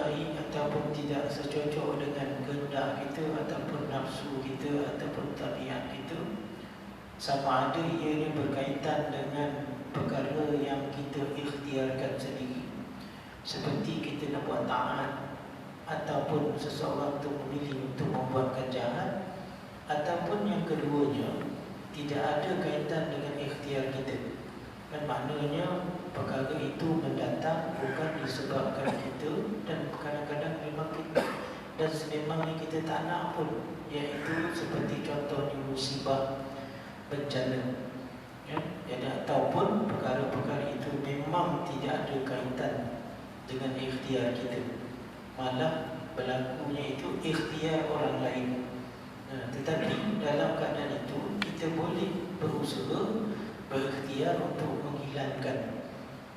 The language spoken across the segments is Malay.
sukai ataupun tidak secocok dengan kehendak kita ataupun nafsu kita ataupun tabiat kita, sama ada ianya berkaitan dengan perkara yang kita ikhtiarkan sendiri, seperti kita nak buat taat, ataupun seseorang tu memilih untuk membuatkan jahat, ataupun yang keduanya tidak ada kaitan dengan ikhtiar kita. Dan maknanya perkara itu mendatang bukan disebabkan kita, dan kadang-kadang memang kita, dan sememangnya kita tak nak pun, iaitu seperti contohnya musibah, bencana, ya? Jadi ataupun perkara-perkara itu memang tidak ada kaitan dengan ikhtiar kita, malah berlakunya itu ikhtiar orang lain. Tetapi dalam keadaan itu kita boleh berusaha, berikhtiar untuk menghilangkan,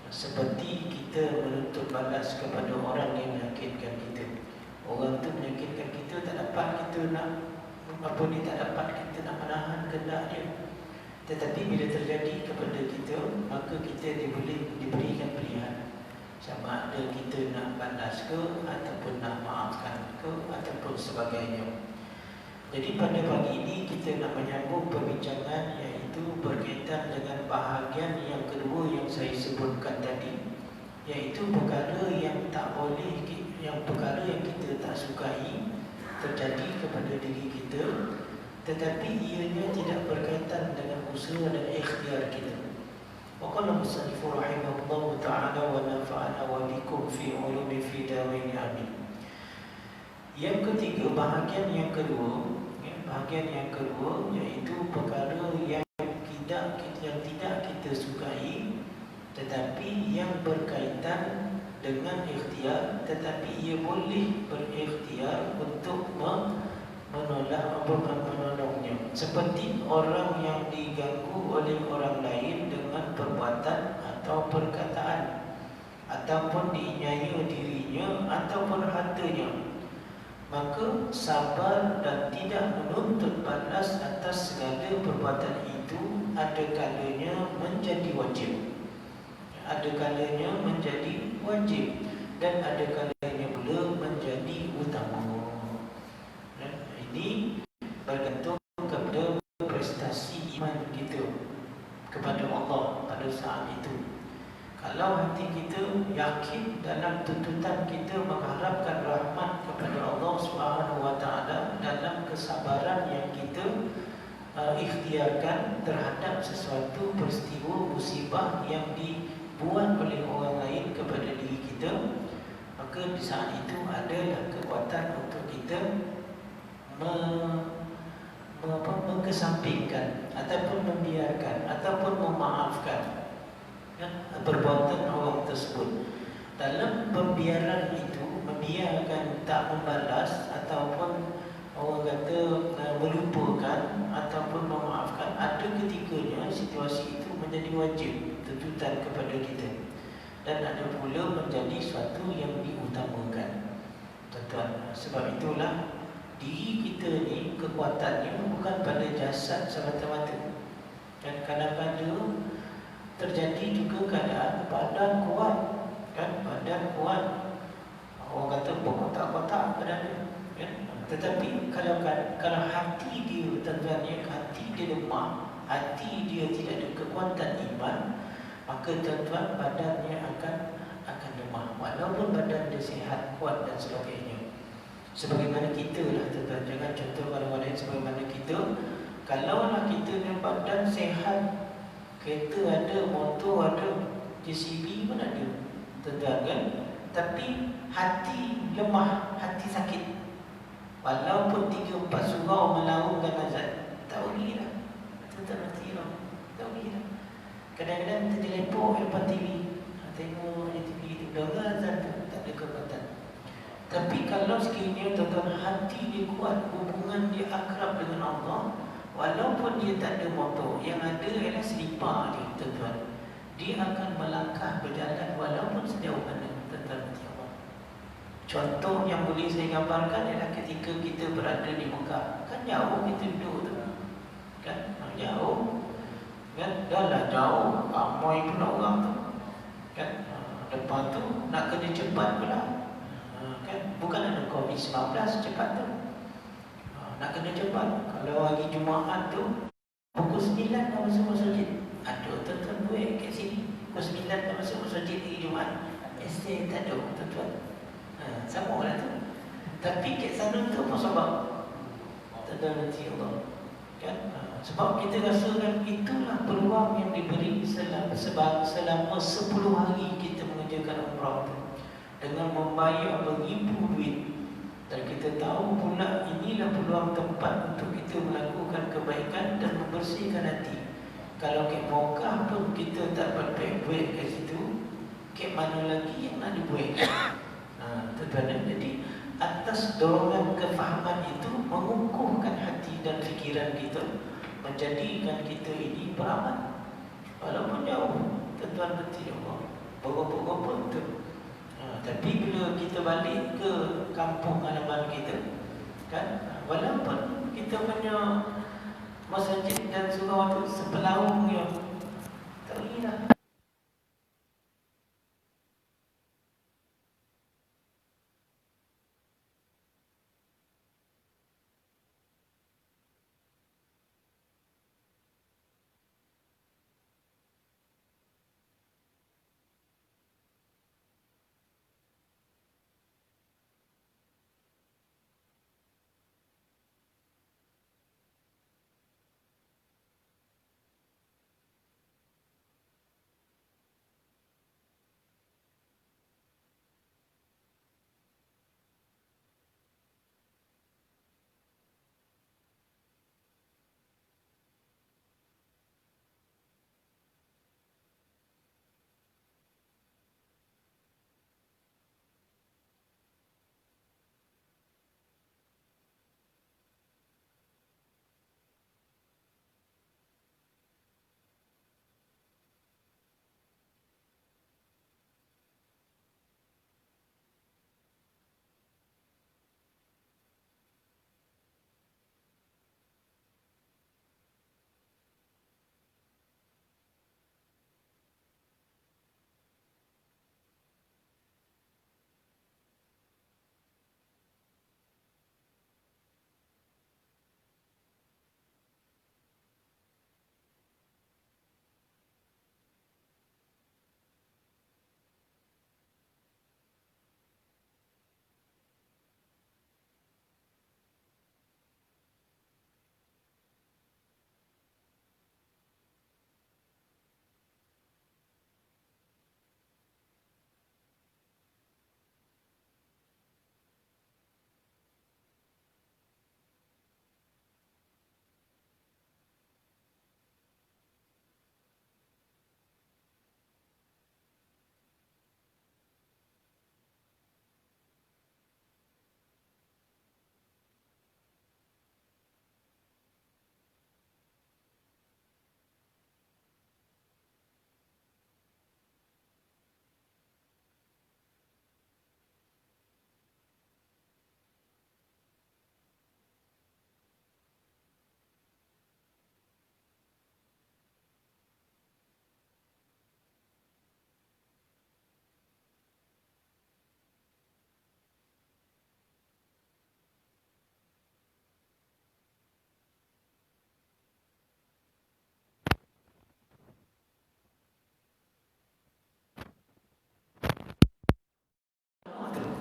seperti kita menuntut balas kepada orang yang menyakitkan kita. Orang tu menyakitkan kita, tak dapat kita nak apa ni, tak dapat kita nak menahan kehendak dia. Tetapi bila terjadi kepada kita, maka kita diberikan pilihan, sama ada kita nak balas ke, ataupun nak maafkan ke, ataupun sebagainya. Jadi pada pagi ini kita nak menyambung perbincangan, iaitu berkaitan dengan bahagian yang kedua yang saya sebutkan tadi, iaitu perkara yang tak boleh, yang perkara yang kita tak sukai terjadi kepada diri kita, tetapi ianya tidak berkaitan dengan usaha dan ikhtiar kita. Wa qala musannif rahimahullah ta'ala wa nafa'ana wa bikum fi ulumi fi darin amin. Yang ketiga, bahagian yang kedua iaitu perkara yang tidak kita sukai, tetapi yang berkaitan dengan ikhtiar, tetapi ia boleh berikhtiar untuk menolongnya. Seperti orang yang diganggu oleh orang lain dengan perbuatan atau perkataan, ataupun dianiaya dirinya ataupun hartanya, maka sabar dan tidak menuntut balas atas segala perbuatan itu ada kalanya menjadi wajib. Ada kalanya menjadi wajib, dan ada kalanya pula menjadi utama. Dan ini bergantung kepada prestasi iman kita kepada Allah pada saat itu. Kalau hati kita yakin dalam tuntutan kita mengharapkan rahmat kepada Allah Subhanahu wa taala dalam kesabaran yang kita ikhtiarkan terhadap sesuatu peristiwa musibah yang dibuat oleh orang lain kepada diri kita, maka di saat itu adalah kekuatan untuk kita mengesampingkan ataupun membiarkan ataupun memaafkan perbuatan orang tersebut. Dalam pembiaran itu, membiarkan tak membalas ataupun orang kata melupakan ataupun memaafkan, ada ketikanya situasi itu menjadi wajib tuntutan kepada kita, dan ada pula menjadi suatu yang diutamakan, tuan-tuan. Sebab itulah diri kita ni kekuatannya bukan pada jasad semata-mata. Dan kadang-kadang terjadi juga keadaan badan kuat, kan? Badan kuat, orang kata berkotak-kotak badan dia, kan? Tetapi kalau hati dia, tuan-tuan, hati dia lemah, hati dia tidak ada kekuatan iman, maka tuan-tuan badannya akan lemah, walaupun badan dia sihat, kuat dan sebagainya. Sebagaimana kita lah, tuan-tuan, jangan contoh orang lain. Sebagaimana kita, kalaulah kita dengan badan sihat, kereta ada, motor ada, JCB pun ada, tuan-tuan, kan? Tapi hati lemah, hati sakit, walaupun 3-4 surau melaungkan azan, tak boleh lah, tuan-tuan, mati lah, tak boleh lah. Kadang-kadang kita telepon depan TV, tengok TV tu, dah azan tu, tak ada kekuatan. Tapi kalau sekiranya tuan-tuan hati dia kuat, hubungan dia akrab dengan Allah, walaupun dia tak ada motor, yang ada ialah selipar dia, tuan-tuan, dia akan melangkah berjalan walaupun sejauh mana, tuan-tuan. Contoh yang boleh saya gambarkan ialah ketika kita berada di Mekah, kan jauh kita duduk tu, kan jauh, kan dah lah jauh, ramai pula orang tu, kan. Lepas tu nak kena cepat pula, 19 cepat tu. Nak kena cepat. Kalau hari Jumaat tu pukul 9 dah masuk masjid. Aduh, tuan-tuan buat kat sini pukul 9 dah masuk masjid hari Jumaat. Esok tak ada, tuan-tuan. Sama lah tu. Tapi kat sana tu apa sebab? Tak ada nanti Allah. Kan? Sebab kita rasakan itulah peluang yang diberi selama 10 hari kita mengerjakan umrah tu, dengan membayar beribu duit. Dan kita tahu pula inilah peluang tempat untuk kita melakukan kebaikan dan membersihkan hati. Kalau ke Mekah pun kita tak dapat duit kat situ, ke mana lagi yang nak dibuat? Tuan-tuan, jadi atas dorongan kefahaman itu mengukuhkan hati dan fikiran kita, menjadikan kita ini beramal. Walaupun jauh, tuan-tuan berhati Allah, berapa-berapa tu. Tapi bila kita balik ke kampung halaman kita, kan, walaupun kita punya masjid dan surau tu sepelaung yang tak boleh lah.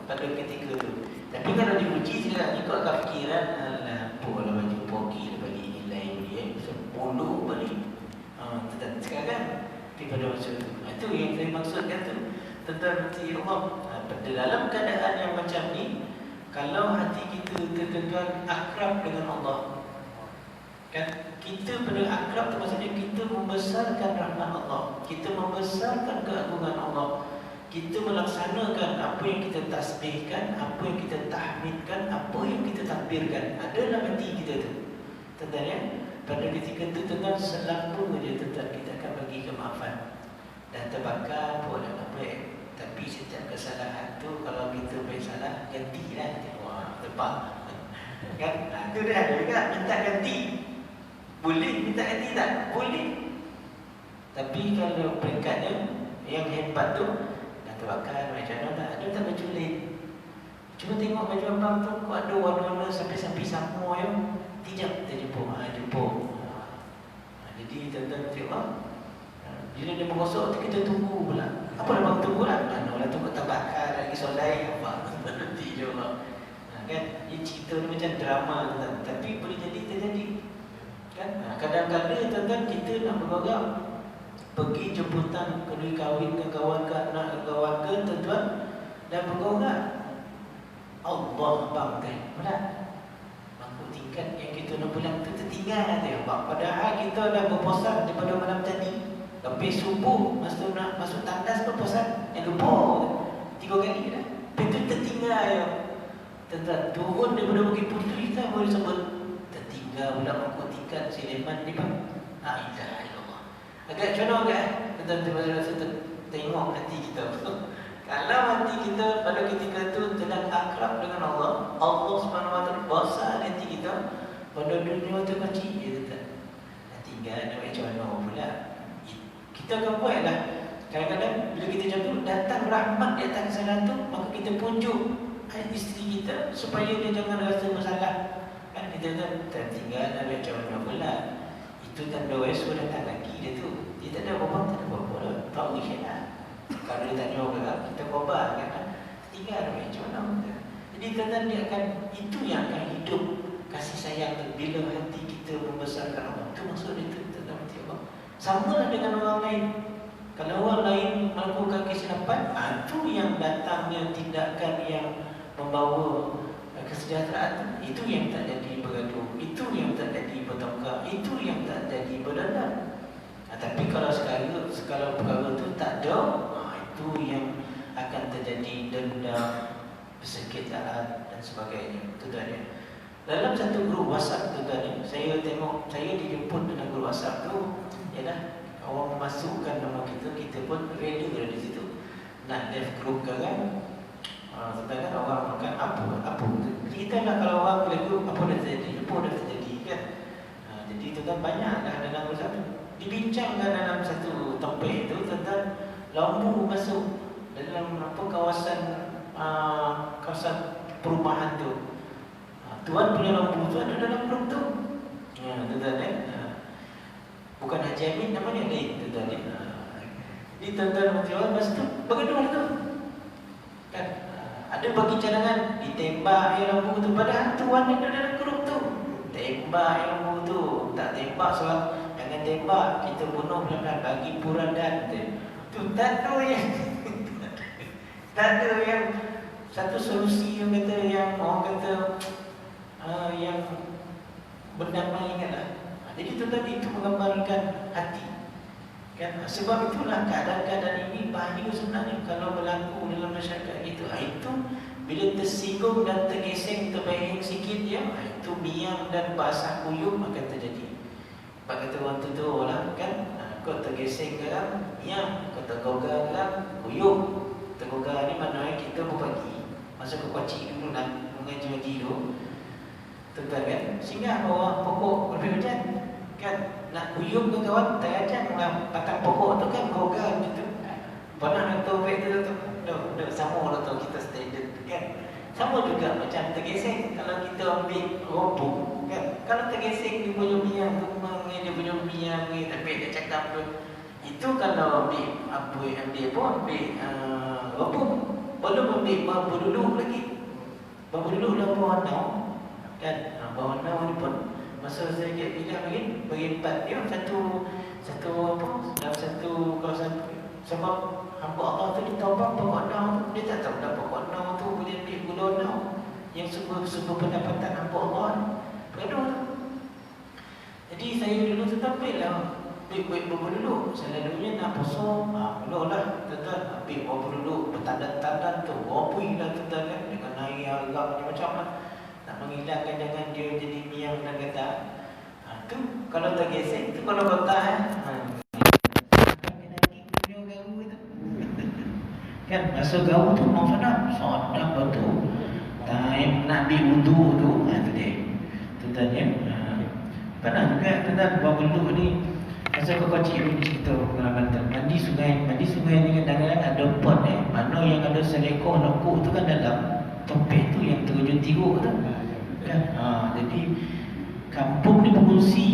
Pada ketika tu. Tapi kalau diuji sekarang ni kau akan fikiran, alah, apalah baju poki dah balik nilai dia 10 balik. Sekarang daripada masa tu. Itu yang saya maksudkan tu. Tentang hati Allah. Pada dalam keadaan yang macam ni, kalau hati kita terdengar akrab dengan Allah, kan, kita pada akrab tu maksudnya kita membesarkan rahmat Allah, kita membesarkan keagungan Allah, kita melaksanakan apa yang kita tasbihkan, apa yang kita tahmidkan, apa yang kita takbirkan ada dalam hati kita tu. Tentang ya, pada ketika itu dengan selalu saja tentang kita akan bagi kemaafan dan terbakar boleh apa. Tapi setiap kesalahan tu kalau kita buat salah, gantilah. Wah, tepat. Kan? Itu dah ada juga minta ganti. Boleh minta ganti tak? Boleh. Tapi kalau peringkatnya yang hebat tu dah terbakar macam mana tak? Ada tak berculik? Cuba tengok baju abang tu, kok ada warna-warna sampai-sampai sama ya. Tidak, dia jemput. Jadi tuan-tuan tengok, bila dia menggosok tu kita tunggu pula. Apa abang tunggu lah? Lah tunggu tabakar lagi solai apa. Nanti juga. Kan? Ini cerita ni macam drama tuan, tapi boleh jadi terjadi. Kan? Kadang-kadang tuan-tuan kita nak bergerak pergi jemputan kedui kahwin ke kawan ke anak ke kawan ke tuan-tuan dan bergerak. Allah abang kan. Benar? Bangku tingkat yang kita nak pulang tu tertinggal dia abang. Padahal kita dah berpuasa daripada malam tadi. Lepas subuh masuk tandas berpuasa. Yang lupa 3 kali dah. Itu tertinggal ya. Tuan-tuan turun daripada Bukit Puteri kita boleh sebut tertinggal pula bangku tingkat Sulaiman ni bang. Ilah Allah. Agak contoh kan? Tuan-tuan rasa tengok hati kita. Kalau hati kita pada ketika itu sedang akrab dengan Allah, Allah Subhanahu Wa Taala besar hati kita. Pada dunia tu kecil je tuan. Tinggal nak macam mana pula. Kita akan buatlah. Kadang-kadang bila kita jatuh datang rahmat di atas sana tu, maka kita pujuk isteri kita supaya dia jangan rasa masalah. Kan kita tinggal nak macam mana pula. Itu tanda esok datang lagi dia tu. Dia tak ada apa-apa, tak ada apa-apa dah. Tahu lah. Kalau dia tak jawab kan, kita kobar kan. Tinggal macam mana. Jadi tuan-tuan dia akan, itu yang akan hidup kasih sayang tu. Bila hati kita membesarkan Allah. Itu maksud dia tu tuan-tuan hati Allah. Sama lah dengan orang lain. Kalau orang lain melakukan kesilapan, itu yang datangnya tindakan yang membawa kesejahteraan. Itu yang tak jadi bergaduh. Itu yang tak jadi bertengkar. Itu yang tak jadi berdendam. Tapi kalau skala perkara itu tak ada, itu yang akan terjadi dendam, persekitaran dan sebagainya. Tuan-tuan. Dalam satu grup WhatsApp tuan-tuan, saya tengok, saya dijemput dalam grup WhatsApp tu, ialah orang memasukkan nama kita, kita pun reda di situ. Nak left group kan? Tuan-tuan kan orang makan apa? Jadi kita nak kalau orang boleh group apa dah terjadi kan? Jadi tuan-tuan banyaklah dalam WhatsApp tu. Dibincangkan dalam satu topik itu tentang lampu masuk dalam kawasan perumahan tu. Tuan punya lampu tu ada dalam grup tu. Tuan-tuan bukan Haji Amin namanya lain tuan-tuan. Jadi tuan-tuan macam masa tu bergaduh tu. Kan ada bagi cadangan ditembak yang lampu tu padahal tuan ada dalam grup tu. Tembak yang lampu tu, tak tembak soal tembak, kita bunuh pelan-pelan bagi puradan tu tak ada yang tak ada yang satu solusi yang kata yang orang kata yang berdamai kan lah. Jadi tuan-tuan itu menggambarkan hati kan. Sebab itulah keadaan-keadaan ini bahaya sebenarnya kalau berlaku dalam masyarakat kita. Itu bila tersinggung dan tergeseng terbayang sikit ya, itu biang dan basah kuyup akan terjadi. Pak kata orang tu lah kan, kau tergeseng ke kan, ya, kau tergogar kan, kuyup. Tergogar ni maknanya kita berbagi masuk ke kuacik dulu nak mengaji dulu. Tuan kan, sehingga bawa pokok berbeza hujan kan, nak kuyup ke kawan, terajang lah batang pokok tu kan, gogar gitu. Pernah nak tahu baik tu, dah sama lah tahu kita standard kan. Sama juga macam tergeseng, kalau kita ambil robok kan, kalau tergeseng dia punya biang tu, dia punya biang ni, tapi dia cakap tu, itu kalau ambil robok, belum ambil bambu duduk lagi. Bambu duduk dalam bawah nau kan, bawah nau ni pun masa saya bilang lagi bagi 4 dia satu apa dalam satu kawasan. Sebab hamba Allah tu dia tahu pokok nau tu, dia tak tahu dah pokok nau tu boleh ambil gula nau yang sumber pendapatan hamba Allah gaduh tu. Jadi saya dulu tetap lah baik-baik berduduk. Selalunya nak puasa, belum lah tuan-tuan ambil berduduk bertandan-tandan tu, wapui lah tuan-tuan kan, dengan air agak macam lah nak menghilangkan jangan dia jadi biang dan kata. Tu kalau tergesek tu kalau kotak kan, masa gaul tu mau sadap betul. Time nak ambil wudu tu, tu dia. Tuan-tuan ya. Pernah juga tuan-tuan buat wudu ni. Masa kau kecil ni cerita pengalaman tu. Mandi sungai ni kadang-kadang ada pot mana yang ada selekor lekuk tu kan dalam topik tu teruk tu kan. Jadi kampung ni berfungsi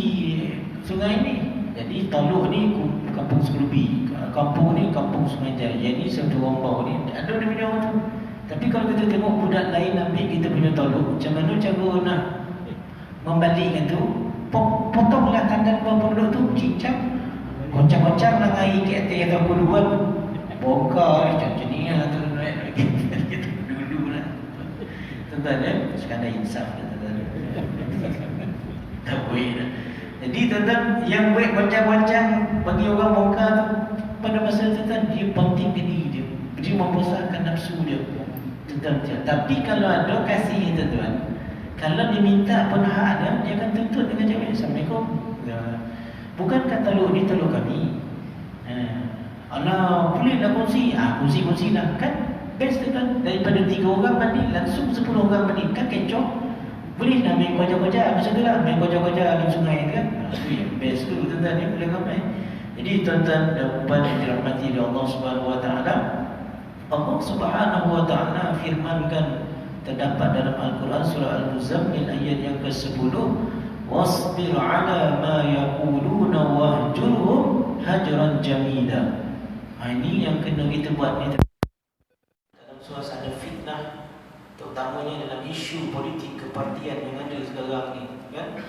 sungai ni. Jadi Taluk ni kampung Selubi, kampung ni kampung Sungai Jaya. Jadi satu orang bawah ni ada dia punya orang tu. Tapi kalau kita tengok budak lain ambil kita punya Taluk, macam mana cara nak membalikkan tu? Potonglah tandan bawah penduduk tu, cincang, kocang-kocang lah air ke atas atau duluan, bongkar macam ni lah tu. Dulu lah tuan-tuan ya, sekadar insaf lah tuan-tuan. Tak boleh dah. Jadi tuan-tuan, yang buat wancang-wancang bagi orang bongkar tu, pada masa tuan-tuan, dia penting diri dia, dia membesarkan nafsu dia tuan-tuan. Tapi kalau ada kasih tuan-tuan, kalau dia minta pun hak dia akan tuntut dengan cara Assalamualaikum. Bukankah Taluk ni Taluk kami? Allah boleh lah kongsi, kongsi-kongsi lah kan. Best tuan, daripada 3 orang mandi langsung 10 orang mandi kan kecoh. Boleh lah main koja-koja macam tu lah, main koja-koja di sungai kan. Itu yang best tu tuan-tuan, ni boleh ramai. Jadi tuan-tuan dan puan yang dirahmati oleh Allah Subhanahu Wa Taala, Allah Subhanahu Wa Taala firmankan terdapat dalam Al-Quran surah Al-Muzammil ayat yang ke-10, wasbir ala ma yaquluna wahjurhum hajran jamila. Ini yang kena kita buat ni dalam suasana fitnah, terutamanya dalam isu politik kepartian yang ada sekarang ni kan.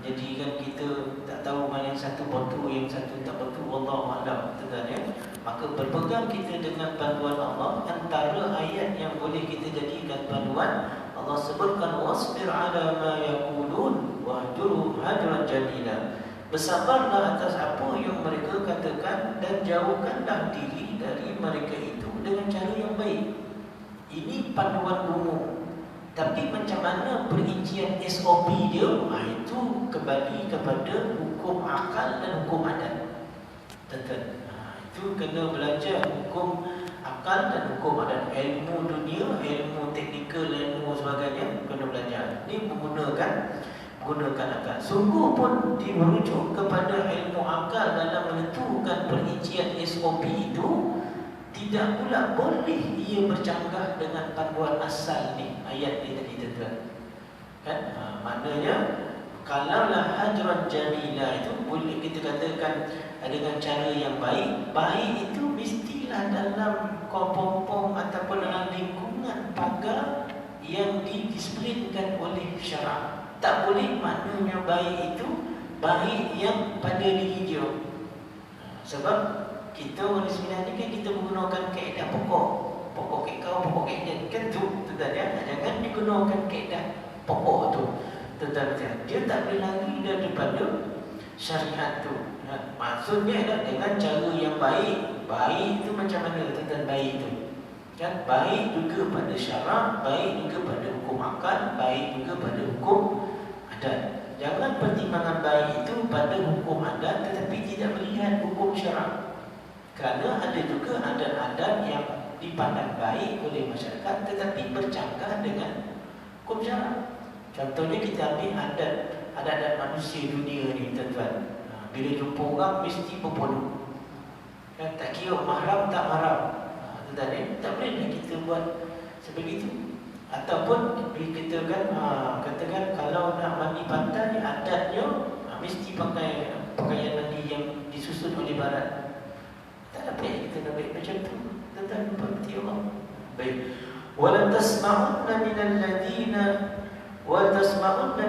Menjadikan kita tak tahu mana yang satu betul, yang satu tak betul, wallahu a'lam tuan ya. Maka berpegang kita dengan panduan Allah, antara ayat yang boleh kita jadikan panduan, Allah sebutkan wasbir ala ma yaqulun wahjurhum hajran jamila. Bersabarlah atas apa yang mereka katakan dan jauhkanlah diri dari mereka itu dengan cara yang baik. Ini panduan umum. Tapi macam mana perincian SOP dia, itu kembali kepada hukum akal dan hukum adat. Itu kena belajar hukum akal dan hukum adat. Ilmu dunia, ilmu teknikal, ilmu sebagainya kena belajar. Ini menggunakan akal. Sungguh pun merujuk kepada ilmu akal dalam menentukan perincian SOP itu, tidak pula boleh ia bercanggah dengan panduan asal ni, ayat ni tadi tuan-tuan. Kan? Maknanya kalaulah hajran jamila itu boleh kita katakan dengan cara yang baik. Baik itu mestilah dalam kompom ataupun dalam lingkungan pagar yang didisiplinkan oleh syarak. Tak boleh maknanya baik itu baik yang pada diri dia. Sebab kita orang Islam ni kan kita menggunakan kaedah pokok kekau, pokok kaedah kan tu tuan ya. Jangan digunakan kaedah pokok tu tuan. Dia tak boleh lari daripada syariat tu. Maksudnya adalah dengan cara yang baik. Baik itu macam mana tuan baik tu? Kan baik juga pada syarak, baik juga pada hukum akal, baik juga pada hukum adat. Jangan pertimbangan baik itu pada hukum adat tetapi tidak melihat hukum syarak. Kerana ada juga adat-adat yang dipandang baik oleh masyarakat tetapi bercanggah dengan hukum syarak. Contohnya kita ambil adat manusia dunia ni tuan-tuan. Bila jumpa orang mesti berpoluk. Kan tak kira mahram tak mahram. Tuan-tuan tak boleh kita buat sebegitu. Ataupun kita katakan kalau nak mandi pantai adatnya mesti pakai pakaian mandi yang disusun oleh barat. Tak boleh kita nak baik macam tu. Tuan-tuan berhati Allah. Baik. Wala tasma'unna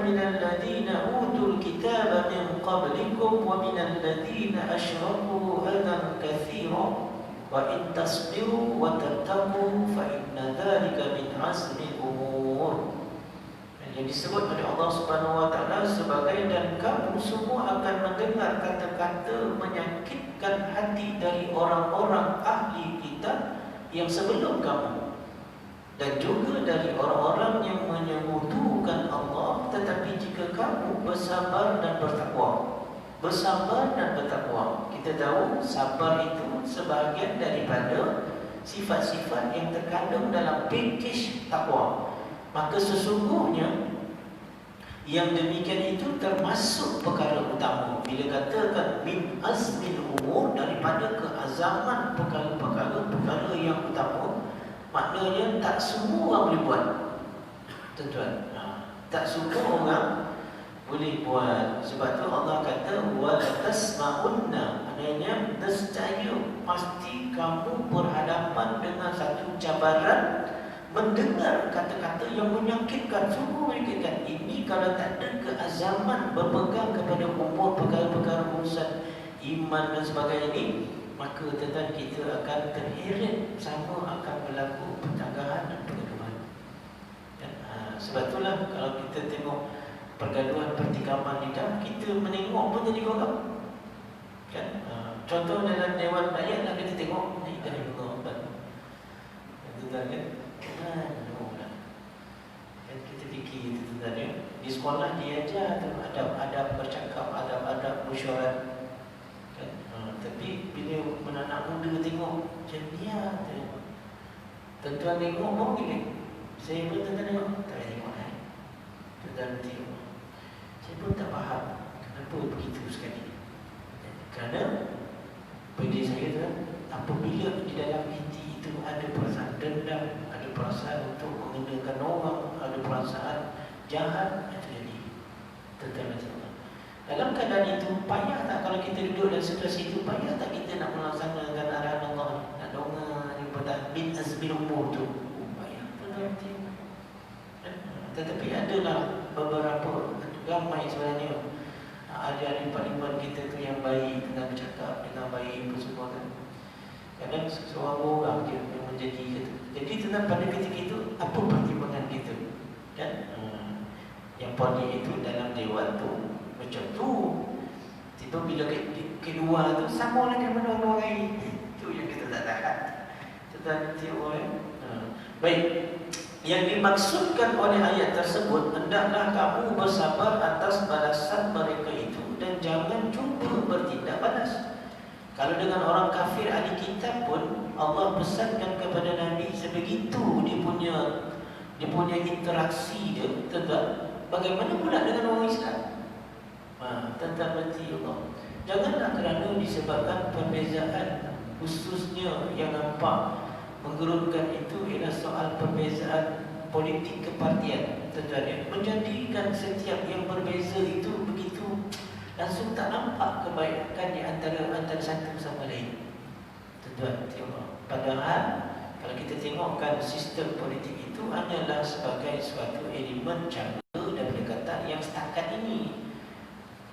minal ladina utul kitaba min qablikum wa minal ladina asyraku adan katsira wa in tasbiru wa tattaqu fa inna dzalika min azmi umur. Yang disebut oleh Allah Subhanahu Wa Taala sebagai dan kamu semua akan mendengar kata-kata menyakitkan hati dari orang-orang ahli kitab yang sebelum kamu dan juga dari orang-orang yang menyekutukan Allah. Tetapi jika kamu bersabar dan bertakwa, kita tahu sabar itu sebahagian daripada sifat-sifat yang terkandung dalam pakej takwa. Maka sesungguhnya yang demikian itu termasuk perkara utama. Bila katakan min azmil umur, daripada keazaman perkara yang utama, maknanya tak semua orang boleh buat. Tuan-tuan, tak semua orang boleh buat. Sebab tu Allah kata wala tasma'unna, maknanya nescaya pasti kamu berhadapan dengan satu cabaran mendengar kata-kata yang menyakitkan, sungguh menyakitkan. Ini kalau tak ada keazaman berpegang kepada umur perkara-perkara urusan iman dan sebagainya ini, maka tuan-tuan kita akan terheret sama akan berlaku pertengkaran dan pergaduhan. Sebab itulah kalau kita tengok pergaduhan pertikaman lidah, kita menengok pun jadi geram. Kan? Contoh dalam Dewan Rakyat lah kita tengok lidah yang geram. Tuan-tuan kan? Kan kita fikir tuan-tuan ya. Di sekolah diajar tu adab-adab bercakap, adab-adab mesyuarat. Kan? Tapi bila anak muda tengok macam ni tuan-tuan tengok pun gini. Saya pun tuan-tuan tengok, tak payah tengok tuan-tuan tengok. Saya pun tak faham kenapa begitu sekali. Kerana pada saya tu, apabila di dalam hati itu ada perasaan dendam, ada perasaan untuk mengenakan orang, ada perasaan jahat, itu jadi tuan-tuan macam tu. Dalam keadaan itu, payah tak kalau kita duduk dalam situasi itu, payah tak kita nak melaksanakan arahan Allah, nak dongah, min azmil umur tu. Payah tuan-tuan tengok. Tetapi adalah beberapa, ramai sebenarnya ahli-ahli parlimen kita tu yang baik, dengan bercakap dengan baik apa semua kan. Kadang seorang orang je yang menjadi gitu. Jadi tentang pada ketika itu, apa pertimbangan kita kan? Yang poli itu dalam dewan tu macam tu. Tiba bila kedua tu sama lagi menorang-orang itu yang kita tak tahan. Tetapi baik. Yang dimaksudkan oleh ayat tersebut, hendaklah kamu bersabar atas balasan mereka itu dan jangan cuba bertindak balas. Kalau dengan orang kafir ahli kitab pun Allah pesankan kepada Nabi sebegitu dia punya interaksi dia, tentang bagaimana pula dengan orang Islam. Tentang berarti Allah. Janganlah kerana disebabkan perbezaan khususnya yang nampak menggerunkan itu ialah soal perbezaan politik kepartian, tuan-tuan, menjadikan setiap yang berbeza itu begitu langsung tak nampak kebaikan di antara satu sama lain. Tuan-tuan, tengok. Padahal kalau kita tengokkan sistem politik itu hanyalah sebagai suatu elemen cara dan pendekatan yang setakat ini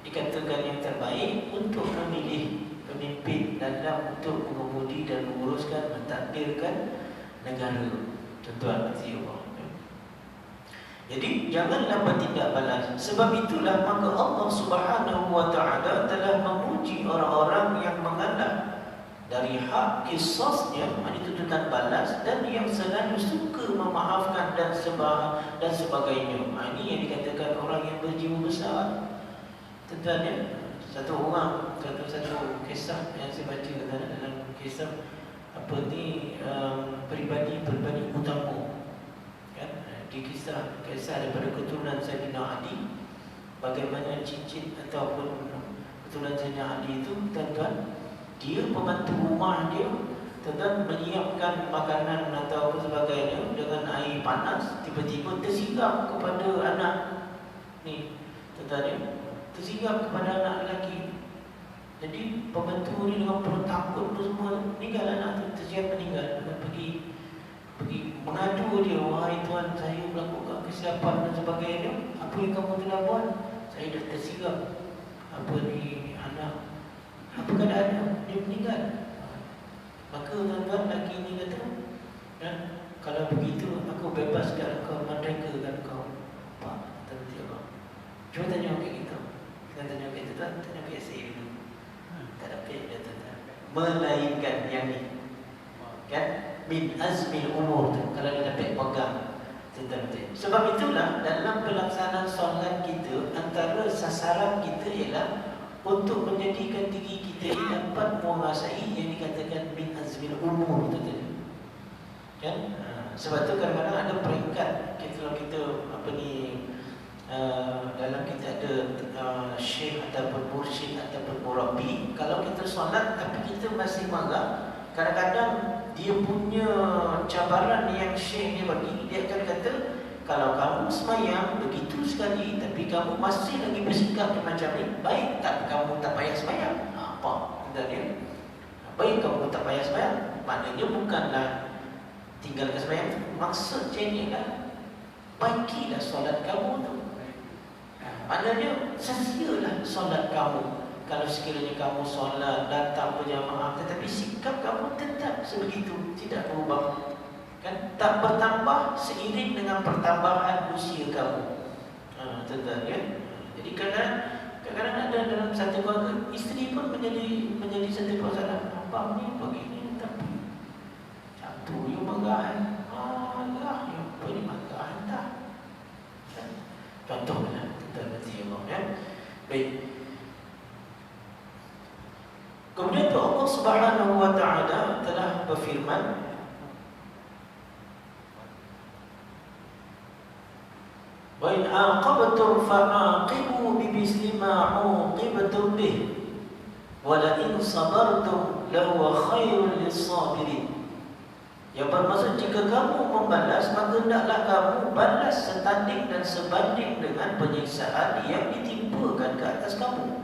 dikatakan yang terbaik untuk memilih pemimpin dalam untuk mengemudi dan menguruskan, mentadbirkan negara. Tuan-tuan, Allah. Jadi janganlah bertindak balas. Sebab itulah maka Allah Subhanahu wa taala telah memuji orang-orang yang mengalah dari hak kisasnya, maknanya tuntutan balas, dan yang selalu suka memaafkan dan sebagainya. Ini yang dikatakan orang yang berjiwa besar. Tuan-tuan ya, satu kisah yang saya baca dalam kisah peribadi utama kan, di kisah daripada keturunan Sayyidina Ali, bagaimana cincin ataupun keturunan Sayyidina Ali itu, tuan-tuan, dia pembantu rumah dia, tuan-tuan, menyiapkan makanan atau apa sebagainya dengan air panas, tiba-tiba tersigap kepada anak ni, tuan-tuan, tersigap kepada anak lelaki. Jadi pembantu ni dengan perut takut tu semua, meninggal anak tu, tersiap meninggal. Pergi mengadu dia, wahai tuan, saya melakukan kesilapan dan sebagainya. Apa yang kamu telah buat? Saya dah tersigap. Apa ni anak? Apa keadaannya? Dia meninggal. Maka tuan-tuan, lelaki ni kata, kalau begitu aku bebaskan kau, merdekakan kau. Apa? Cuba tanya kat kita. Kita tanya kat kita, tanya kat saya dulu. Tak dapat dia tuan-tuan. Melainkan yang ni, kan? Min azmil umur tu, kalau dia dapat pegang, tuan-tuan. Sebab itulah dalam pelaksanaan solat kita, antara sasaran kita ialah untuk menjadikan diri kita ini dapat menguasai yang dikatakan min azmil umur, tuan-tuan. Kan? Sebab tu kadang-kadang ada peringkat kalau kita dalam kita ada syekh ataupun mursyid ataupun murabbi. Kalau kita solat tapi kita masih marah, kadang-kadang dia punya cabaran yang syekh dia bagi, dia akan kata, kalau kamu semayang begitu sekali, tapi kamu masih lagi bersikap macam ni, baik tak kamu tak payah semayang? Apa? Sebenarnya baik kamu tak payah semayang, maknanya bukanlah tinggalkan semayang. Maksudnya ni lah, baikilah solat kamu tu. Maknanya sia-sialah solat kamu kalau sekiranya kamu solat datang berjamaah, tetapi sikap kamu tetap sebegitu, tidak berubah. Kan tak bertambah seiring dengan pertambahan usia kamu. Tuan-tuan ya. Jadi kadang-kadang ada dalam satu keluarga, isteri pun menjadi satu persoalan. Abang ni begini tapi satu you marah. Alah, you apa ni marah dah. Contohnya tuan-tuan nanti ya. Baik. Kemudian Allah Subhanahu wa taala telah berfirman, wa in aqabtum fa'aqibu bimisli ma 'uqibtum bih wa la in sabartum lahu khairul lis-sabirin. Yang bermaksud jika kamu membalas, maka hendaklah kamu balas setanding dan sebanding dengan penyiksaan yang ditimpakan ke atas kamu.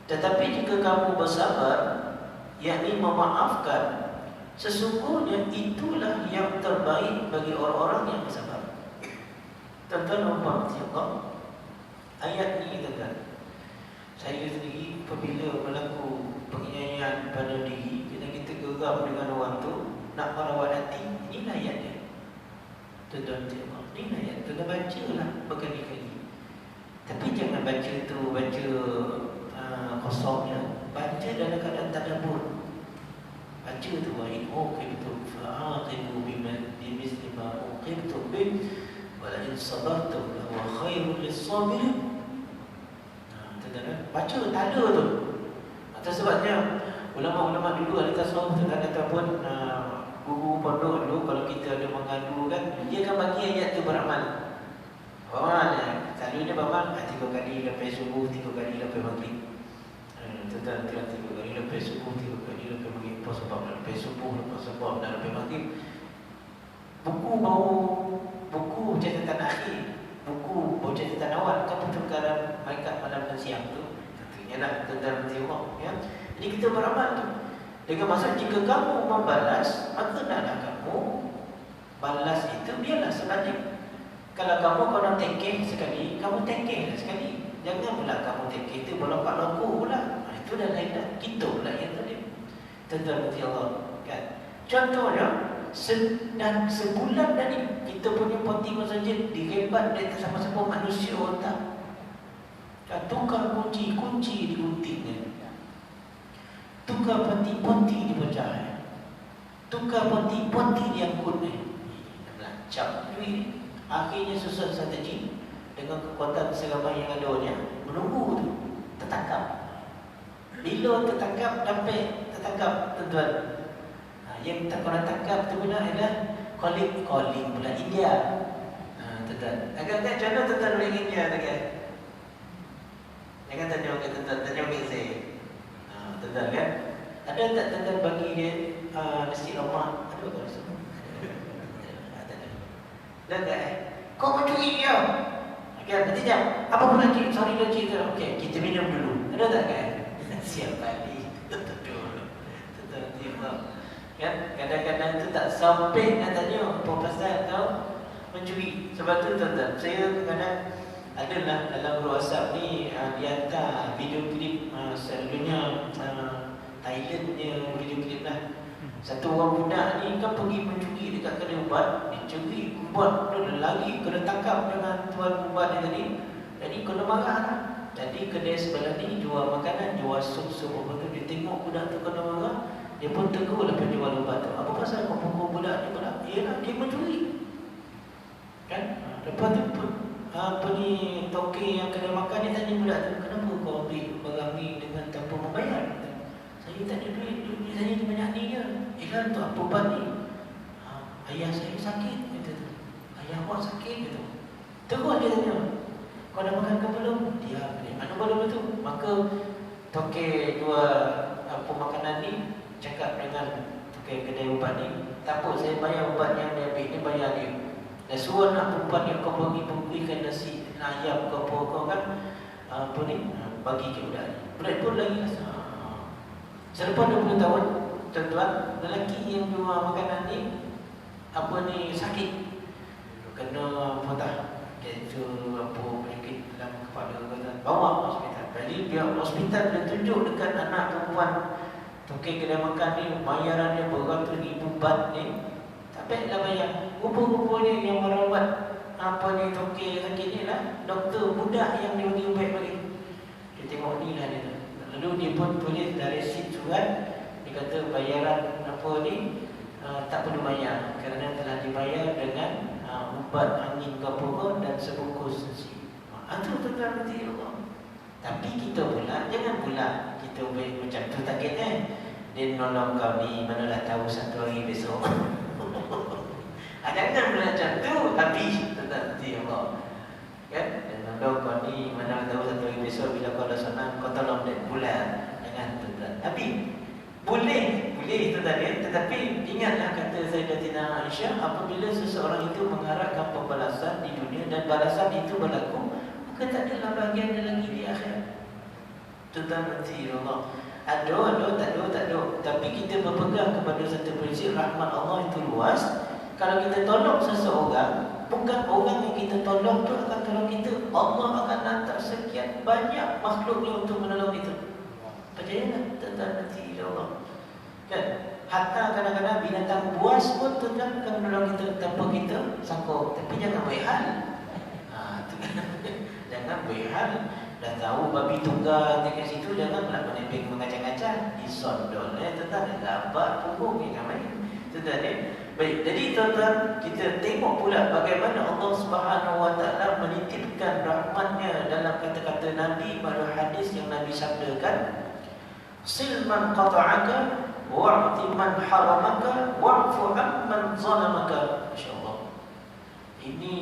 Tetapi jika kamu bersabar, yakni memaafkan, sesungguhnya itulah yang terbaik bagi orang-orang yang bersabar. Tuan-tuan nampak Allah ayat ni kata, saya sendiri apabila berlaku penganiayaan pada diri, kita geram dengan orang tu, nak merawat hati, inilah ayat dia. Tuan-tuan Allah, inilah ayat. Tuan-tuan bacalah berkali-kali. Tapi jangan baca tu baca kosongnya, baca dalam keadaan tadabbur. Baca tu wa in uqibtum fa'aqibu bimisli ma uqibtum bih wa la in sabartum lahu khairul lis-sabirin. Baca tak ada tu. Atas sebabnya ulama-ulama dulu ada tasawuf tu ataupun guru pondok dulu, kalau kita ada mengadu kan, dia akan bagi ayat tu beramal. Selalunya beramal 3 kali lepas subuh, 3 kali lepas maghrib. Tuan-tuan 3 kali lepas subuh, 3 kali lepas maghrib. Apa sebab lepas subuh, apa sebab dan lepas maghrib. Buku catatan akhir, buku catatan awal, ke pertukaran malaikat malam dan siang tu. Tentunya lah tuan-tuan Allah ya. Jadi kita beramal tu. Dengan maksud jika kamu membalas, maka hendaklah kamu balas itu biarlah sebanding. Kalau kamu nak tekeh sekali, kamu tekehlah sekali. Jangan pula kamu tekeh itu berlompat loku pula. Itu dah lain dah. Kita pula yang tadi. Tuan-tuan Allah kan. Contohnya dan sebulan tadi kita punya poti masjid dihebat dari sama-sama manusia otak. Tukar kunci diguntingnya. Tukar poti dipecah. Tukar poti diangkut ni. Belancap duit. Akhirnya susun strategi dengan kekuatan seramai yang adanya, menunggu tu tertangkap. Bila tertangkap, tertangkap tuan-tuan. Yang tak pernah tangkap tu pula adalah calling pula India. Tuan-tuan. Agak-agak macam mana tuan-tuan orang India tu kan? Jangan tanya orang tuan-tuan, tanya orang saya. Tuan-tuan kan? Ada tak tuan-tuan bagi dia nasi lemak? Ada tak rasa? Dan kau mencuri dia. Okey, nanti jap. Apa pula cik? Sorry dah cik. Okey, kita minum dulu. Ada tak kan? Siap balik. Betul. Kan? Kadang-kadang tu tak sampai nak tanya apa pasal kau mencuri. Sebab tu tuan-tuan, saya kadang adalah dalam grup WhatsApp ni dia hantar video klip selalunya Thailand punya video klip lah. Satu orang budak ni kan pergi mencuri dekat kedai ubat, dia curi ubat, dia lagi kena tangkap dengan tuan ubat dia tadi. Jadi kena marah lah. Jadi kedai sebelah ni jual makanan, jual sup-sup apa tu, dia tengok budak tu kena marah, dia pun tegur lah penjual ubat tu. Apa pasal kau pukul budak ni pula? Yalah, dia mencuri. Kan? Lepas tu apa ni toke yang kena makan dia tanya budak tu, kenapa kau ambil barang ni dengan tanpa membayar? Saya tak ada duit saya ni banyak ni je. Ikan untuk apa ubat ni? Ayah saya sakit, kata tu. Ayah awak sakit, kata tu. Terus dia tanya, kau dah makan ke belum? Dia mana belum tu? Maka toke jual apa makanan ni cakap dengan toke kedai ubat ni, tak apa, saya bayar ubat yang dia ambil ni, bayar dia. Dan suruh anak perempuan yang kau berikan nasi ayam kau kan apa ni, bagi ke budak ni. Budak pun lagi rasa. Selepas 20 tahun, tuan-tuan, lelaki yang jual makanan ni apa ni, sakit, kena apa tak, kanser apa, penyakit dalam kepala, bawa ke hospital. Jadi pihak hospital dia tunjuk dekat anak perempuan tokek kedai makan ni, bayarannya beratus ribu bat ni, tak baiklah bayar. Rupa-rupa ni yang merawat apa ni tokek sakit ni lah doktor budak yang dia bagi ubat bagi. Dia tengok ni lah dia. Lalu dia pun tulis dari resit surat, dia kata bayaran apa ni tak perlu bayar kerana telah dibayar dengan ubat angin kapur dan sebungkus nasi. Itu tuan-tuan nanti Allah. Tapi kita pula jangan pula kita macam tu target dia nolong kau ni, manalah tahu satu hari besok. Jangan pula macam tu. Tapi tuan-tuan nanti Allah kan, dia nolong kau ni, manalah tahu satu hari besok bila kau dah senang kau tolong dia bulan. Jangan tuan-tuan. Tapi boleh tuan-tuan ya. Tetapi ingatlah kata Sayyidatina Aisyah, apabila seseorang itu mengharapkan pembalasan di dunia dan balasan itu berlaku, maka tak adalah bahagian lagi di akhirat. Tuan-tuan nanti Allah. Ada, tak ada. Tapi kita berpegang kepada satu prinsip, rahmat Allah itu luas. Kalau kita tolong seseorang, bukan orang yang kita tolong tu akan tolong kita, Allah akan hantar sekian banyak makhluknya untuk menolong kita. Percayalah tuan-tuan nanti Allah. Kan? Hatta kadang-kadang binatang buas pun tuan-tuan akan menolong kita tanpa kita sangkut. Tapi jangan berhal. Jangan berhal. Dah tahu babi tunggal dekat situ, jangan pula menempel mengacang-acang, disondol tuan-tuan, dapat punggung yang main. Tuan-tuan baik, jadi tuan-tuan, kita tengok pula bagaimana Allah Subhanahu Wa Taala menitipkan rahmatnya dalam kata-kata Nabi pada hadis yang Nabi sabdakan, silman qata'aka wa'ti man haramaka wa'fu amman zalamaka. Masya-Allah. Ini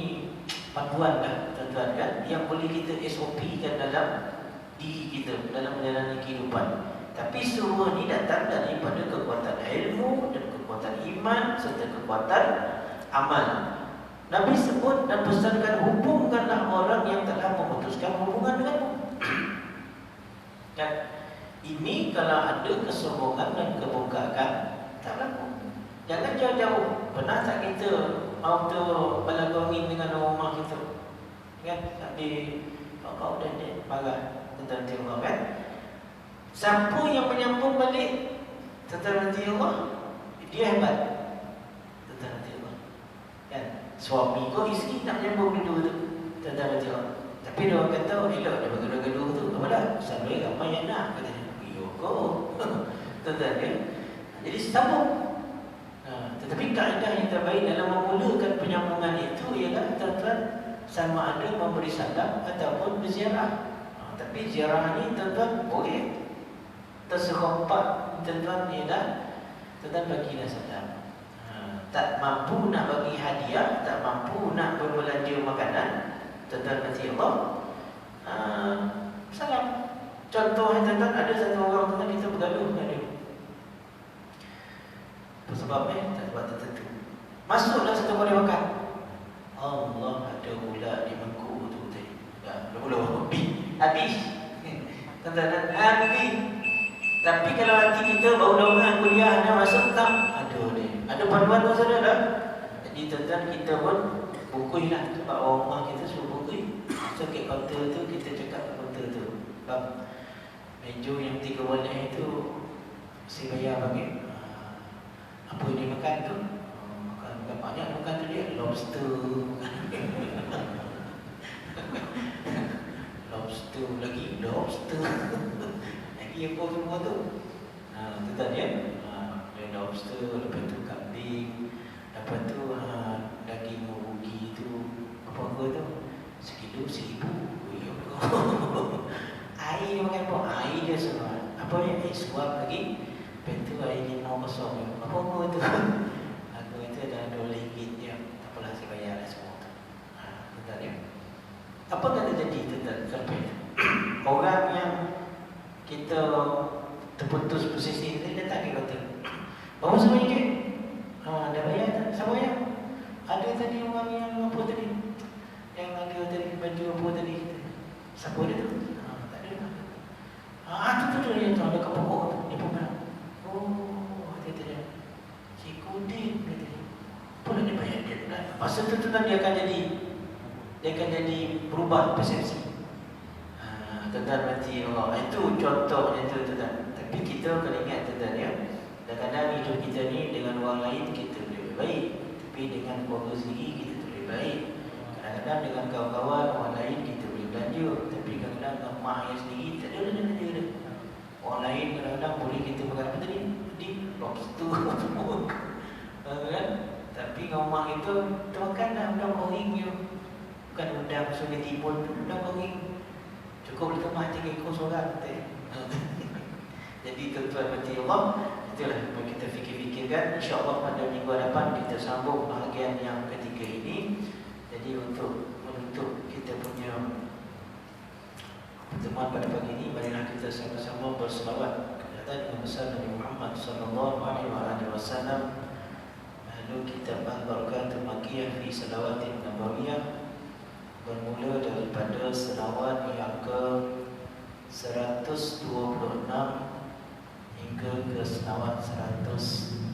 panduan dah tuan-tuan kan, yang boleh kita SOP kan dalam diri kita dalam menjalani kehidupan. Tapi semua ni datang daripada kekuatan ilmu dan kekuatan iman serta kekuatan amal. Nabi sebut dan pesankan, hubungkanlah orang yang telah memutuskan hubungan denganmu. Kan? Ini kalau ada kesombongan dan kebongkakan, tak laku. Jangan jauh-jauh. Pernah tak kita mau tu berlagongin dengan rumah kita? Kan? Tapi kau dan dia marah tentang Allah kan? Siapa yang menyambung balik tentang nanti Allah, dia hebat. Tentang nanti Allah kan? Suami kau isteri nak menyambung dua tu tentang nanti Allah. Tapi dia orang kata, elok dia bergaduh-gaduh tu. Apa dah? Sampai ramai yang nak katanya. Yo tuan-tuan ya. Jadi sambung. Tetapi kaedah yang terbaik dalam memulakan penyambungan itu ialah tuan-tuan sama ada memberi salam ataupun berziarah. Tapi ziarah ni tuan-tuan boleh terserempak tuan-tuan ialah tuan-tuan bagilah salam. Tak mampu nak bagi hadiah, tak mampu nak berbelanja makanan, tuan-tuan nanti Allah salam. Contoh tuan-tuan, ada satu orang tuan kita bergaduh dengan dia. Apa sebabnya? Tak sebab tertentu. Masuklah satu kali makan. Allah, ada pula di mangkuk tu tadi. Dah belum habis. Tuan-tuan, habis. Tapi kalau hati kita bau-daungan kuliah dah masuk tak? Aduh dia. Ada panduan tu saudara dah. Jadi tuan-tuan kita pun bukuilah sebab orang rumah kita suruh bukui. Masuk ke kaunter tu, kita cakap ke kaunter tu. Bang, meja yang 3 warna itu saya bayar bagi apa ini makan tu? Makan banyak makan tu dia lobster. Lobster lagi lobster. Lagi apa semua tu? Tu tadi ya. Lobster, lepas tu kambing, lepas tu daging ubi tu apa tu? Sekilo 1,000. Air dia makan apa? Air dia semua. Apa dia? Air suap lagi. Lepas tu air limau kosong. Apa tu? Aku itu dah RM2 dia. Apalah saya bayar semua tu. Tuan ya. Apa kata jadi tuan sampai orang yang kita terputus posisi ni dia tak kata. Bawa RM1. Dah bayar tak? Siapa bayar? Ada tadi orang yang apa tadi? Yang ada tadi baju apa tadi? Siapa dia tu? Tak ada. Tu dia tu ada kat pokok tu. Dia pun bilang, oh, kata dia. Cikgu Din, kata dia. Apa nak dia bayar dia? Masa tu dia akan jadi berubah persepsi. Tuan-tuan berhati Allah. Itu contohnya tu tuan-tuan. Tapi kita kena ingat tuan-tuan ya. Kadang-kadang hidup kita ni dengan orang lain kita lebih baik. Tapi dengan keluarga sendiri kita lebih baik. Kadang-kadang dengan kawan-kawan orang lain kita boleh belanja. Tapi kadang-kadang dengan mak ayah sendiri tak ada belanja dia. Orang lain kadang-kadang boleh kita makan apa tadi? Di lobster kan? Tapi dengan mak itu kita makan dah udang koring je. Bukan udang sungai timun, udang koring. Cukup boleh tambah 3 ekor seorang. Jadi tuan-tuan berhati Allah, itulah yang kita fikir-fikirkan. InsyaAllah pada minggu hadapan kita sambung bahagian yang ketiga ini. Jadi untuk menutup kita punya pertemuan pada pagi ini, marilah kita sama-sama berselawat kepada Nabi besar Nabi Muhammad sallallahu alaihi wasallam. Lalu kita Al-Barakatul Makkiyah fi Salawatin Nabawiyah, bermula daripada selawat yang ke 126 hingga ke selawat 150.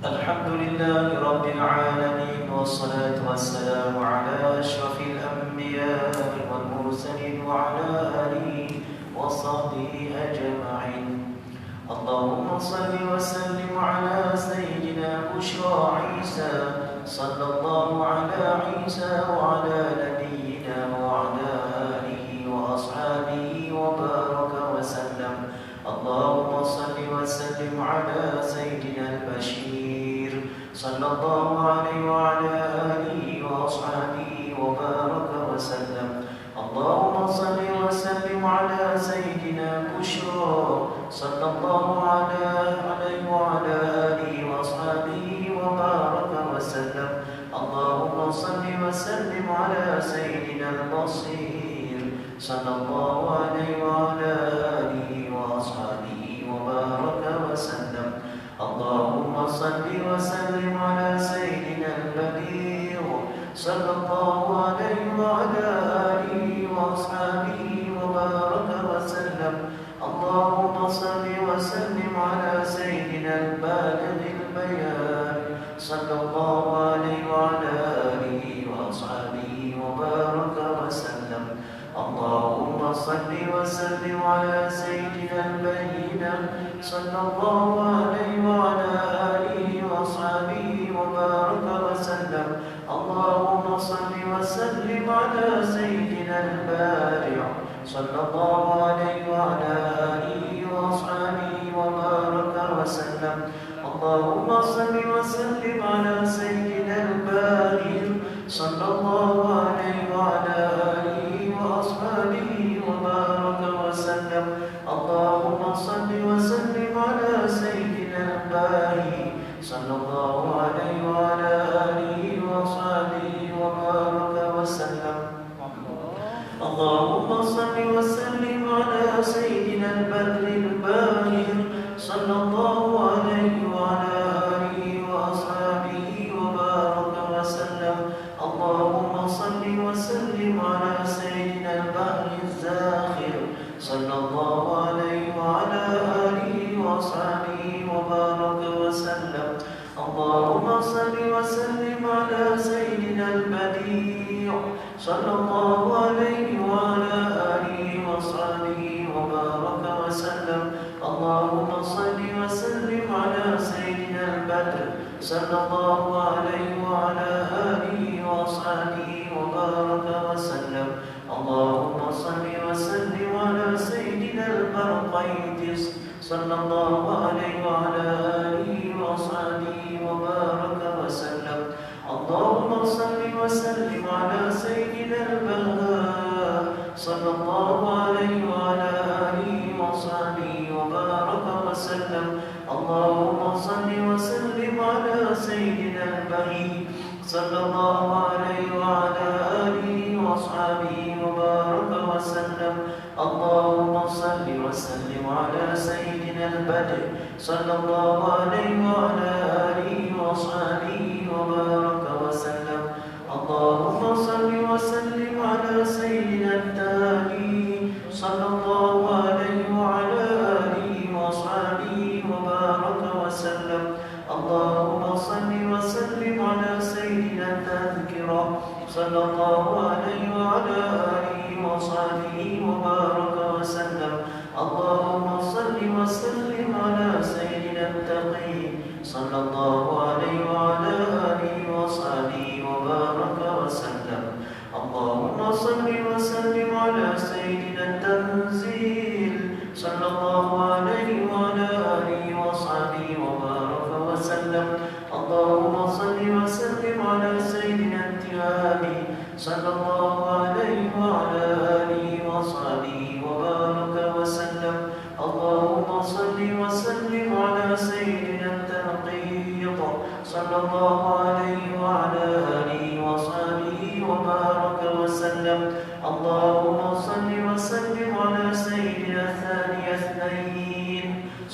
Alhamdulillahi Rabbil Alamin, wassalatu wassalamu ala ashrafil anbiya'i wal mursalin wa ala alihi wa sahbihi ajma'in. Allahumma salli wa sallim ala sayyidina Bushra Isa sallallahu ala Isa wa ala nabiyyina wa ala alihi wa ashabihi wa baraka wa sallam. Allahumma salli wa sallim ala sayyidina al-Bashir sallallahu alaihi wa ala alihi wa ashabihi wa baraka wa sallam. Allahumma salli wa sallim ala sayyidina Bushra sallallahu alaihi wa ala alihi wa ashabihi wa baraka wa sallam. Allahumma salli wa sallim ala sayyidina al-Basir sallallahu alaihi wa ala alihi wa ashabihi wa baraka wa sallam. Allahumma salli wa sallim ala sayyidina al-Badir sallallahu alaihi wa ala alihi wa ashabihi wa baraka wa sallam. Allahumma salli wa sallim ala sayyidina al-Baligh al-Bayan sallallahu alaihi wa ala alihi wa ashabihi wa baraka wa sallam. Allahumma salli wa sallim ala sayyidina al-Bayyinah sallallahu alaihi wa ala alihi wa ashabihi wa baraka wa sallam. Allahumma salli wa sallim ala sayyidina al-Bari' sallallahu alaihi wa ala alihi wa ashabihi wa baraka wa sallam. Allahumma salli wa sallim ala sayyidina al-Baghir sallallahu alaihi wa ala alihi wa ashabihi wa baraka wa sallam. Allahumma salli wa sallim ala sayyidina al-Bahi sallallahu alaihi wa ala alihi wa ashabihi wa baraka wa sallam. Allahumma salli wa sallim ala sayyidina al-Badr al-Bahir sallallahu alaihi wa ala alihi wa ashabihi wa baraka wa sallam. Allahumma salli wa sallim ala sayyidina al-Bahr al-Zakhir sallallahu alaihi wa ala alihi wa ashabihi wa baraka wa sallam. Allahumma salli wa sallim ala sayyidina al-Badi' sallallahu alaihi wa ala alihi wa ashabihi wa baraka wa sallam. Allahumma salli wa sallim ala sayyidina al-Badr sallallahu alaihi wa ala alihi wa ashabihi wa baraka wa sallam. Allahumma salli wa sallim ala sayyidina al-Barqaitis sallallahu alaihi wa ala alihi wa ashabihi wa baraka wa sallam. Allahumma salli wa sallim ala sayyidina al-Bagha sallallahu alaihi wa ala alihi wa ashabihi wa baraka wa sallam. Allahumma salli wa sallim ala sayyidina al-Bahi sallallahu alaihi wa ala alihi wa ashabihi wa baraka wa sallam. Allahumma salli wa sallim ala sayyidina al-Badr sallallahu alaihi wa ala alihi wa ashabihi wa baraka صل وسلم على سيدنا التالي صلى الله عليه وعلى آله وصحبه وبارك وسلم. اللهم صل وسلم على سيدنا التذكرة صلى الله عليه وعلى آله وصحبه وبارك وسلم. اللهم صل وسلم على سيدنا التقي صلى الله عليه وعلى آله وصحبه وبارك وسلم. اللهم صل وسلم على سيدنا التنزيل صلى الله عليه وعلى آله وصحبه وبارك وسلم. اللهم صل وسلم على سيدنا التهامي صلى الله عليه وعلى آله وصحبه وبارك وسلم. اللهم صل وسلم على سيدنا التنقيط صلى الله عليه وعلى آله وصحبه وبارك وسلم. اللهم صل وسلم على سيدنا الثاني اثنين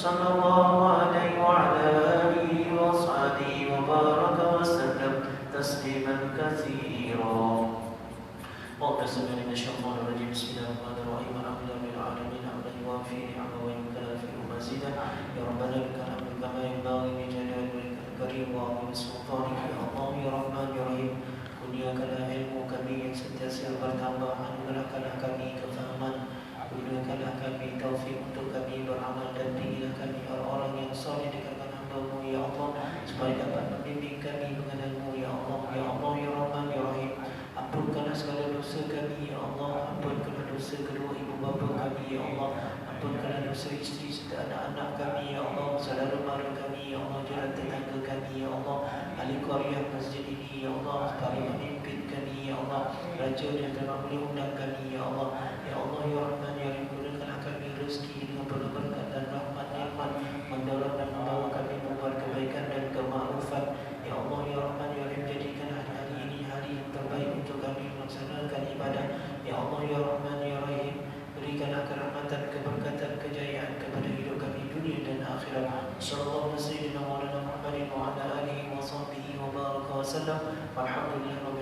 صلى الله عليه وعلى آله وصحبه وبارك وسلم تسليما كثيرا. وقسم من الشيطان الرجيم. بسم الله الرحمن الرحيم. الحمد لله رب العالمين حمدا يوافي نعمه ويكافئ مزيدا. يا ربنا لك الحمد كما ينبغي لجلال وجهك الكريم وعظيم سلطانك. يا الله يا رحمن يا رحيم. Kurniakanlah ilmu kami yang sentiasa bertambah, anugerahkanlah kami kefahaman, kurniakanlah kami taufik untuk kami beramal, dan berilah kami orang-orang yang saleh di kalangan hamba-Mu ya Allah, supaya dapat membimbing kami mengenal-Mu ya Allah. Ya Allah ya Rahman ya Rahim. Ampunkanlah segala dosa kami ya Allah. Ampunkanlah dosa kedua ibu bapa kami ya Allah. Ampunkanlah dosa isteri serta anak-anak kami ya Allah. Saudara mara kami ya Allah. Jiran tetangga kami ya Allah. Ahli qaryah masjid ini ya Allah. Para pemimpin kami ya Allah. Raja dan telah boleh undang kami ya Allah. Ya Allah ya Rahman ya Rahim. Gunakanlah kami rezeki dengan penuh berkat dan rahmat nikmat, mendorong dan membawa kami membuat kebaikan dan kemakrufan. Ya Allah ya Rahman ya Rahim. Jadikan hari-hari ini hari yang terbaik untuk kami melaksanakan ibadah. Ya Allah ya Rahman ya Rahim. Berikanlah kerahmatan, keberkatan, kejayaan kepada hidup kami dunia dan akhirat. Sallallahu alaihi wa sallam wa ala alihi wa sahbihi wa baraka wa sallam. Walhamdulillah.